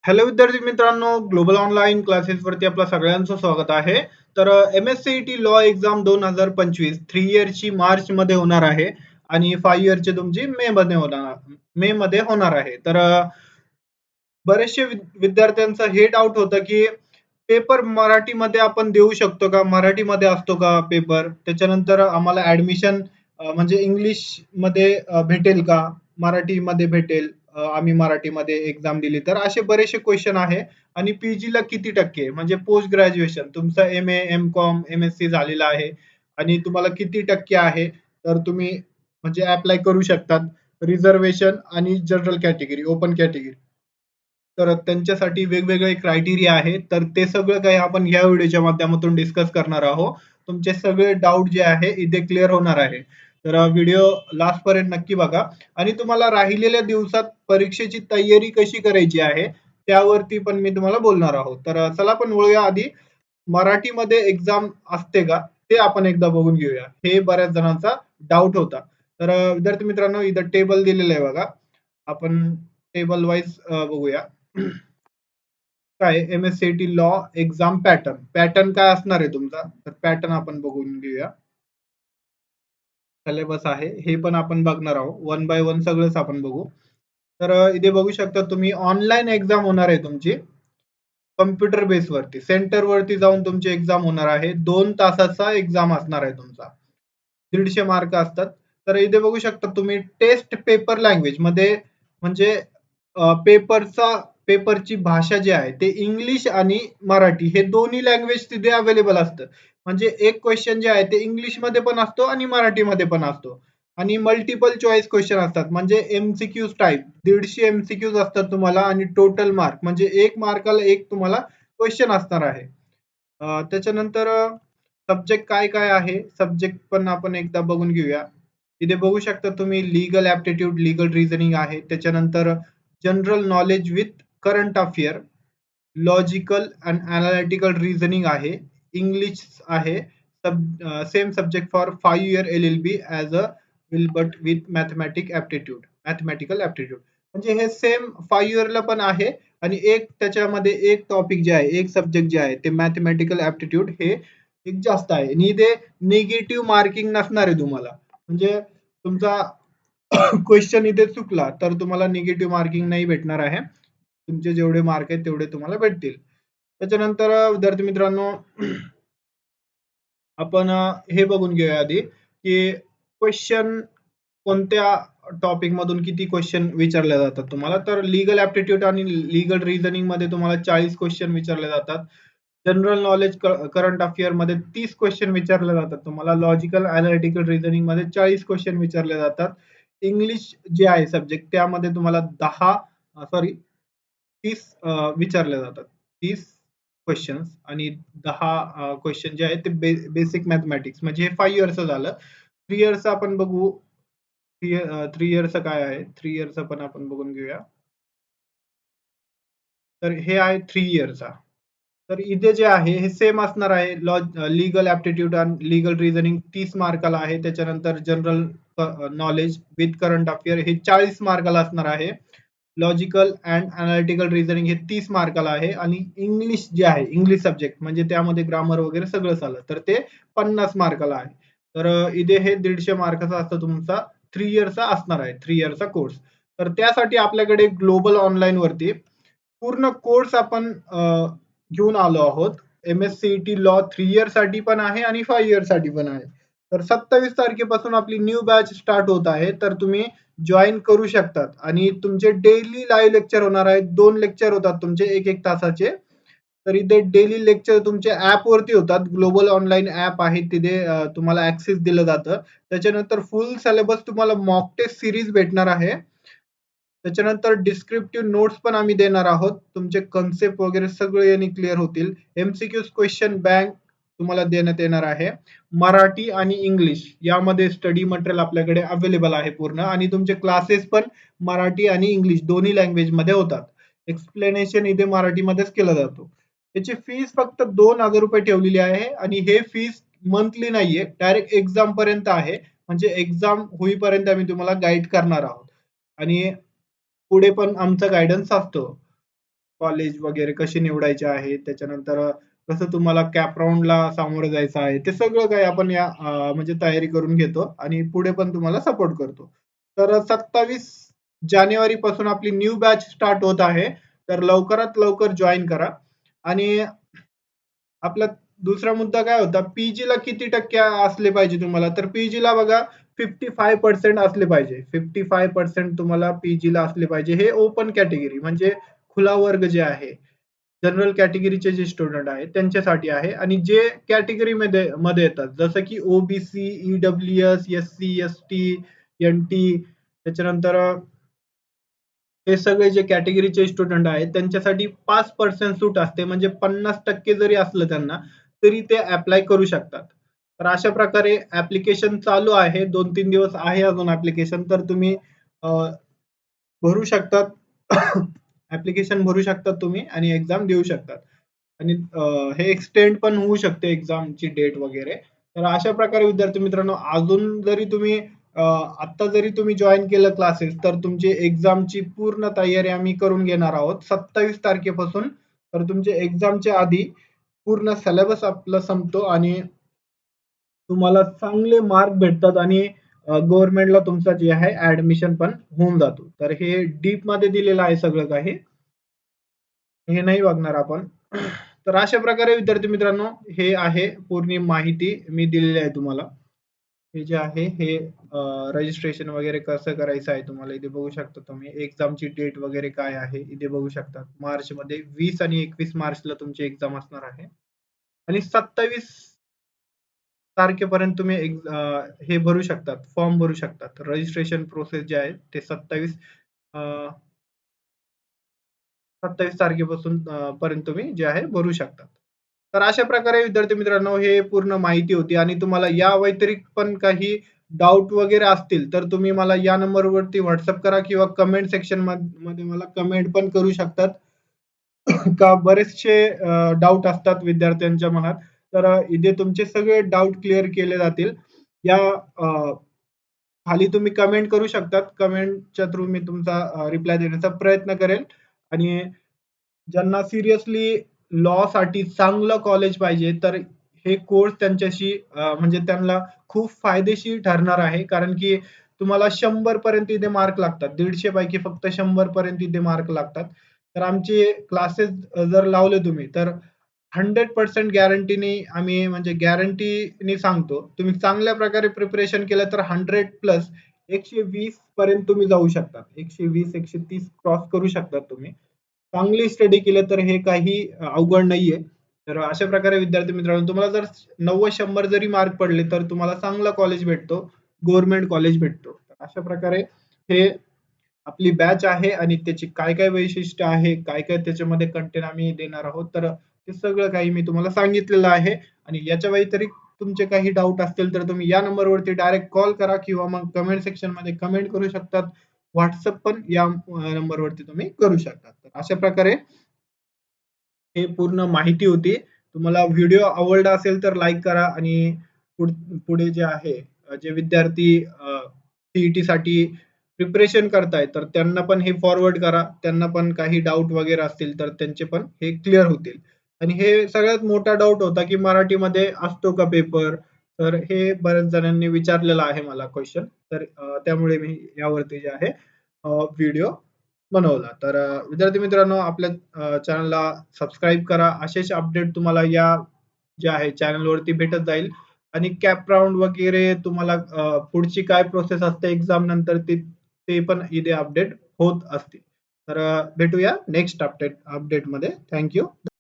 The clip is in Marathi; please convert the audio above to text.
हॅलो विद्यार्थी मित्रांनो, ग्लोबल ऑनलाईन क्लासेसवरती आपलं सगळ्यांचं स्वागत आहे. तर एम-एस-सी-ई-टी लॉ एक्झाम 2025 3 इयर्सची मार्चमध्ये होणार आहे आणि 5 इयरची तुमची मे मध्ये होणार आहे. तर बरेचसे विद्यार्थ्यांचं हे डाऊट होतं, की पेपर मराठीमध्ये आपण देऊ शकतो का? मराठीमध्ये असतो का पेपर? त्याच्यानंतर आम्हाला ॲडमिशन म्हणजे इंग्लिशमध्ये भेटेल का? मराठीमध्ये भेटेल? आम्ही मराठीमध्ये एक्झाम दिली तर? असे बरेचसे क्वेशन आहे आणि पी-जीला किती टक्के? म्हणजे पोस्ट ग्रॅज्युएशन तुमचं एम-ए, एम-कॉम, एम-एस-सी झालेलं आहे आणि तुम्हाला किती टक्के आहे? तर तुम्ही म्हणजे ॲप्लाय करू शकतात. रिझर्व्हेशन आणि जनरल कॅटेगरी, ओपन कॅटेगरी. तर त्यांच्यासाठी वेगवेगळे क्रायटेरिया आहेत. तर ते सगळं काही आपण या व्हिडिओच्या माध्यमातून डिस्कस करणार आहोत. तुमचे सगळे डाउट जे आहे इथे क्लिअर होणार आहे. तर व्हिडिओ लास्टपर्यंत नक्की बघा आणि तुम्हाला राहिलेल्या दिवसात परीक्षेची तयारी कशी करायची आहे, त्यावरती पण मी तुम्हाला बोलणार आहोत. तर चला आपण वळूया आधी मराठीमध्ये एक्झाम असते का? ते आपण एकदा बघून घेऊया. हे बऱ्याच जणांचा डाउट होता. तर विद्यार्थी मित्रांनो इथं टेबल दिलेलं आहे बघा. आपण टेबल वाईज बघूया. काय MS-CIT law exam pattern. Pattern काय असणार आहे तुमचा? तर पॅटर्न आपण बघून घेऊया. सिलेबस आहे. हे पण आपण बघणार आहोत. वन बाय वन सगळंच आपण बघू. तर इथे बघू शकता तुम्ही ऑनलाईन एक्झाम होणार आहे तुमची. कॉम्प्युटर बेसवरती. सेंटरवरती जाऊन तुमची एक्झाम होणार आहे. 2 तासाचा एक्झाम असणार आहे तुमचा. 150 मार्क असतात. तर इथे बघू शकता तुम्ही टेस्ट पेपर लँग्वेजमध्ये म्हणजे पेपरचा पेपरची भाषा जी आहे ते इंग्लिश आणि मराठी हे दोन्ही लँग्वेज तिथे अवेलेबल असतं. म्हणजे एक क्वेशन जे आहे ते इंग्लिशमध्ये पण असतो आणि मराठीमध्ये पण असतो. आणि मल्टिपल चॉईस क्वेशन असतात म्हणजे एम-सी-क्यूज टाइप 150 एम-सी-क्यूज असतात तुम्हाला आणि टोटल मार्क म्हणजे 1 मार्काला 1 तुम्हाला क्वेशन असणार आहे. त्याच्यानंतर सब्जेक्ट काय-काय आहे? सब्जेक्ट पण आपण एकदा बघून घेऊया. इथे बघू शकता तुम्ही लीगल ॲप्टिट्यूड, लीगल रिझनिंग आहे. त्याच्यानंतर general knowledge with current affair, logical and analytical reasoning आहे. इंग्लिश आहे. Same subject for 5 year LLB as a but with mathematical aptitude. म्हणजे हे सेम 5 इयरला पण आहे आणि एक त्याच्यामध्ये एक टॉपिक जे आहे, एक सब्जेक्ट जे आहे ते मॅथेमॅटिकल ॲप्टिट्यूड हे एक जास्त आहे आणि ते निगेटिव्ह मार्किंग नसणार आहे तुम्हाला. म्हणजे तुमचा क्वेशन इथे चुकला तर तुम्हाला निगेटिव्ह मार्किंग नाही भेटणार आहे. तुमचे जेवढे मार्क आहेत तेवढे तुम्हाला भेटतील. त्याच्यानंतर विद्यार्थी मित्रांनो आपण हे बघून घेऊया आधी, की क्वेशन कोणत्या टॉपिक मधून किती क्वेशन विचारले जातात तुम्हाला. तर लीगल ॲप्टिट्यूड आणि लीगल रिझनिंगमध्ये तुम्हाला 40 क्वेशन विचारले जातात. जनरल नॉलेज करंट अफेअरमध्ये 30 क्वेशन विचारले जातात तुम्हाला. लॉजिकल एनालिटिकल रिझनिंगमध्ये 40 क्वेशन विचारले जातात. इंग्लिश जे आहे सब्जेक्ट त्यामध्ये तुम्हाला 30 विचारले जातात. 30 क्वेशन्स आणि 10 क्वेशन जे आहेत ते बेसिक मॅथेमॅटिक्स म्हणजे हे 5 इयर्सचं झालं. 3 इयर्सचं आपण बघू. 3 इयर्सचं काय आहे? 3 इयर्सचं पण आपण बघून घेऊया. तर हे आहे 3 इयर्सचा. तर इथे जे आहे हे सेम असणार आहे. लीगल ॲप्टिट्यूड आणि लीगल रिझनिंग 30 मार्काला आहे. त्याच्यानंतर general knowledge with current affair हे 40 मार्काला असणार आहे. लॉजिकल अँड एनालिटिकल रिझनिंग हे 30 मार्काला आहे आणि इंग्लिश जे आहे, इंग्लिश सब्जेक्ट म्हणजे त्यामध्ये ग्रामर वगैरे सगळंच आलं, तर ते 50 मार्काला आहे. तर इथे हे 150 मार्काचा असतं तुमचा 3 इयर्सचा असणार आहे. 3 इयर्सचा कोर्स. तर त्यासाठी आपल्याकडे ग्लोबल ऑनलाईनवरती पूर्ण कोर्स आपण घेऊन आलो आहोत. एम-एस-सी-ई-टी लॉ 3 इयर्ससाठी पण आहे आणि 5 इयर्ससाठी पण आहे. तर 27 तारखेपासून आपली न्यू बॅच स्टार्ट होत आहे. तर तुम्ही जॉइन करू शकतात आणि तुमचे डेली लाईव्ह लेक्चर होणार आहेत. 2 लेक्चर होतात तुमचे 1-1 तासाचे. तर इथे डेली लेक्चर तुमच्या ॲपवरती होतात. ग्लोबल ऑनलाईन ॲप आहे तिथे तुम्हाला ॲक्सेस दिलं जातं. त्याच्यानंतर फुल सिलेबस तुम्हाला मॉक टेस्ट सीरीज भेटणार आहे. त्याच्यानंतर डिस्क्रिप्टिव्ह नोट्स पण आम्ही देणार आहोत. तुमचे कन्सेप्ट वगैरे सगळे याने क्लिअर होतील. एम-सी-क्यूज क्वेशन बँक तुम्हाला देण्यात येणार आहे. मराठी आणि इंग्लिश यामध्ये स्टडी मटेरियल आपल्याकडे अवेलेबल आहे पूर्ण आणि तुमचे क्लासेस पण मराठी आणि इंग्लिश दोन्ही लँग्वेजमध्ये होतात. एक्सप्लेनेशन इथे मराठीमध्येच केला जातो. त्याची फीस फक्त ₹2000 ठेवलेली आहे आणि हे फीस मंथली नाहीये, डायरेक्ट एक्झाम पर्यंत आहे. म्हणजे एक्झाम होईपर्यंत आम्ही तुम्हाला गाईड करणार आहोत आणि पुढे पण आमचा गाईडन्स असतो. कॉलेज वगैरे कशी निवडायचे आहे, त्याच्यानंतर कसं तुम्हाला कॅप राउंडला सामोरं जायचं आहे, ते सगळं काही आपण या म्हणजे तयारी करून घेतो आणि पुढे पण तुम्हाला सपोर्ट करतो. तर 27 जानेवारीपासून आपली न्यू बॅच स्टार्ट होत आहे. तर लवकरात लवकर जॉइन करा आणि आपला दुसरा मुद्दा काय होता, पीजीला किती टक्के असले पाहिजे तुम्हाला? तर पीजीला बघा 55% असले पाहिजे. 55% तुम्हाला पीजीला असले पाहिजे. हे ओपन कॅटेगरी म्हणजे खुला वर्ग जे आहे, जनरल कॅटेगरीचे जे स्टुडंट आहेत त्यांच्यासाठी आहे आणि जे कॅटेगरीमध्ये मध्ये येतात जसं की OBC, EWS, SC, ST, NT त्याच्यानंतर हे सगळे जे कॅटेगरीचे स्टुडंट आहेत त्यांच्यासाठी 5% सूट असते म्हणजे 50% जरी असलं त्यांना तरी ते अप्लाय करू शकतात. तर अशा प्रकारे ऍप्लिकेशन चालू आहे. 2-3 दिवस आहे अजून ऍप्लिकेशन तर तुम्ही अ, भरू शकतात. ऍप्लिकेशन भरू शकतात तुम्ही आणि एक्झाम देऊ शकतात. आणि हे एक्सटेंड पण होऊ शकते एक्झामची डेट वगैरे. तर अशा प्रकारे विद्यार्थी मित्रांनो अजून जरी तुम्ही आता जरी तुम्ही जॉइन केलं क्लासेस तर तुमची एक्झामची पूर्ण तयारी आम्ही करून घेणार आहोत 27 तारखेपासून. तर तुमच्या एक्झामच्या आधी पूर्ण सिलेबस आपला संपतो आणि तुम्हाला चांगले मार्क भेटतात आणि गव्हर्नमेंटला तुमचं जे आहे ऍडमिशन पण होऊन जातो. तर हे डीपमध्ये दिलेलं आहे सगळं काही. हे नाही बघणार आपण. तर अशा प्रकारे विद्यार्थी मित्रांनो हे आहे पूर्ण माहिती मी दिलेली आहे तुम्हाला. हे जे आहे हे रजिस्ट्रेशन वगैरे कसं करायचं आहे तुम्हाला इथे बघू शकता तुम्ही. एक्झामची डेट वगैरे काय आहे इथे बघू शकता. मार्चमध्ये 20 आणि 21 मार्चला तुमची एक्झाम असणार आहे. आणि 27 तारखेपर्यंत तुम्ही हे भरू शकतात, फॉर्म भरू शकतात. रजिस्ट्रेशन प्रोसेस जे आहे ते 27 तारखेपासून पर्यंत तुम्ही जे आहे भरू शकता. तर अशा प्रकारे विद्यार्थी मित्रांनो हे पूर्ण माहिती होती आणि तुम्हाला या व्यतिरिक्त पण काही डाऊट वगैरे असतील तर तुम्ही मला या नंबरवरती WhatsApp करा किंवा कमेंट सेक्शन मध्ये मला कमेंट पण करू शकतात. का बरेचसे डाऊट असतात विद्यार्थ्यांच्या मनात. तर इथे तुमचे सगळे डाऊट क्लिअर केले जातील. या खाली तुम्ही कमेंट करू शकतात. कमेंटच्या थ्रू मी तुमचा रिप्लाय देण्याचा प्रयत्न करेल आणि ज्यांना सिरियसली लॉसाठी चांगलं कॉलेज पाहिजे, तर हे कोर्स त्यांच्याशी म्हणजे त्यांना खूप फायदेशीर ठरणार आहे. कारण की तुम्हाला 100 पर्यंत इथे मार्क लागतात. 150 पैकी फक्त 100 पर्यंत इथे मार्क लागतात. तर आमचे क्लासेस जर लावले तुम्ही, तर 100% गॅरंटीने आम्ही म्हणजे गॅरंटीने सांगतो. तुम्ही चांगल्या प्रकारे प्रिपरेशन केलं तर 100 प्लस 120 पर्यंत तुम्ही जाऊ शकता. 120-130 क्रॉस करू शकता तुम्ही. चांगली स्टडी केलं तर हे काही अवघड नाहीये. तर अशा प्रकारे विद्यार्थी मित्रांनो तुम्हाला जर 90-100 जरी मार्क पडले तर तुम्हाला चांगला कॉलेज भेटतो, गव्हर्नमेंट कॉलेज भेटतो. तर अशा प्रकारे हे आपली बॅच आहे आणि त्याची काय-काय वैशिष्ट्य आहे, काय-काय त्याच्यामध्ये कंटेंट आम्ही देणार आहोत. तर ते सगळं काही मी तुम्हाला सांगितलेलं आहे आणि याच्या व्यतिरिक्त तुमचे काही डाऊट असतील तर तुम्ही या नंबरवरती डायरेक्ट कॉल करा किंवा मग कमेंट सेक्शनमध्ये कमेंट करू शकतात. WhatsApp पण या नंबरवरती तुम्ही करू शकता. तर अशा प्रकारे हे पूर्ण माहिती होती. तुम्हाला व्हिडिओ आवडला असेल तर लाईक करा आणि पुढे जे आहे जे विद्यार्थी साठी प्रिपरेशन करतायत तर त्यांना पण हे फॉरवर्ड करा. त्यांना पण काही डाऊट वगैरे असतील तर त्यांचे पण हे क्लिअर होतील. आणि हे सगळ्यात मोठा डाऊट होता, की मराठीमध्ये असतो का पेपर? तर हे बऱ्याच जणांनी विचारलेलं आहे मला क्वेशन. तर त्यामुळे मी यावरती जे आहे व्हिडिओ बनवला. तर विद्यार्थी मित्रांनो आपल्या चॅनलला सबस्क्राईब करा. असेच अपडेट तुम्हाला या जे आहे चॅनलवरती भेटत जाईल आणि कॅप राउंड वगैरे तुम्हाला पुढची काय प्रोसेस असते एक्झाम नंतर ते ते पण इथे अपडेट होत असतील. तर भेटूया नेक्स्ट अपडेटमध्ये. Thank you.